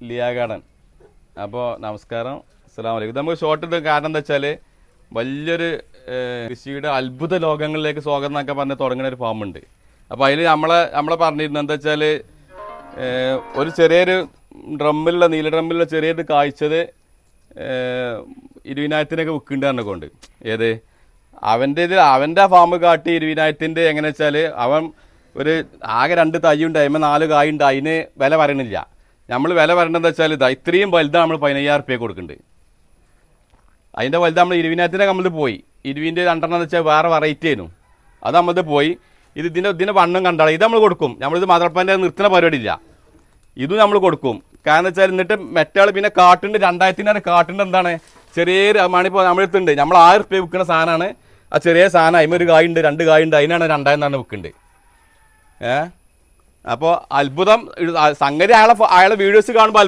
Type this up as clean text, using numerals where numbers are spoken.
Liya garden. അപ്പോൾ നമസ്കാരം, അസ്സലാമു അലൈക്കും. നമുക്ക് ഷോർട്ട് ഇട്ട് കാരണം എന്താ വെച്ചാൽ വലിയൊരു കൃഷിയുടെ അത്ഭുത ലോകങ്ങളിലേക്ക് സ്വാഗതം എന്നൊക്കെ പറഞ്ഞ് തുടങ്ങുന്ന ഒരു ഫാമുണ്ട്. അപ്പോൾ അതിൽ നമ്മളെ പറഞ്ഞിരുന്നത് എന്താ വെച്ചാൽ ഒരു ചെറിയൊരു നീല ഡ്രമ്മിലുള്ള ചെറിയൊരു കായ്ച്ചത് 20,000-നൊക്കെ വിൽക്കുന്നുണ്ട് കൊണ്ട്. ഏത് അവൻ്റെ ഫാം കാട്ടി 20,000-ൻ്റെ എങ്ങനെ വെച്ചാൽ അവൻ ഒരു ആകെ 2 തൈയുണ്ട്, അതിന്മേൽ 4 കായുണ്ട്, അതിന് വില പറയണില്ല. നമ്മൾ വില പറയണമെന്ന് വെച്ചാൽ ഇത്രയും വലുതാണ് നമ്മൾ 15,000 റുപ്യ കൊടുക്കുന്നുണ്ട്. അതിൻ്റെ വലുത് നമ്മൾ 20,000-ൻ്റെ നമ്മളിത് പോയി. 20-ൻ്റെ 2 വെച്ചാൽ വേറെ വെറൈറ്റി ആയിരുന്നു, അത് നമ്മളിത് പോയി. ഇതിൻ്റെ വണ്ണം കണ്ടാൽ ഇത് നമ്മൾ കൊടുക്കും. നമ്മളിത് മദർപ്പൻ്റെ നിർത്തുന്ന പരിപാടിയില്ല, ഇതും നമ്മൾ കൊടുക്കും. കാരണം വെച്ചാൽ എന്നിട്ട് മറ്റാൾ പിന്നെ കാട്ടുണ്ട് 2,000-ൻ്റെ കാട്ടുണ്ട്. എന്താണ് ചെറിയൊരു മണിപ്പോൾ നമ്മളെടുത്തുണ്ട്, നമ്മൾ 1000 റുപ്യ വിൽക്കുന്ന സാധനമാണ്. ആ ചെറിയ സാധനം അതിന് ഒരു കായുണ്ട്, 2 കായുണ്ട്, അതിനാണ് 2,000 വിൽക്കുന്നുണ്ട്. അപ്പോൾ അത്ഭുതം സംഗതി. അയാളെ വീഡിയോസ് കാണുമ്പോൾ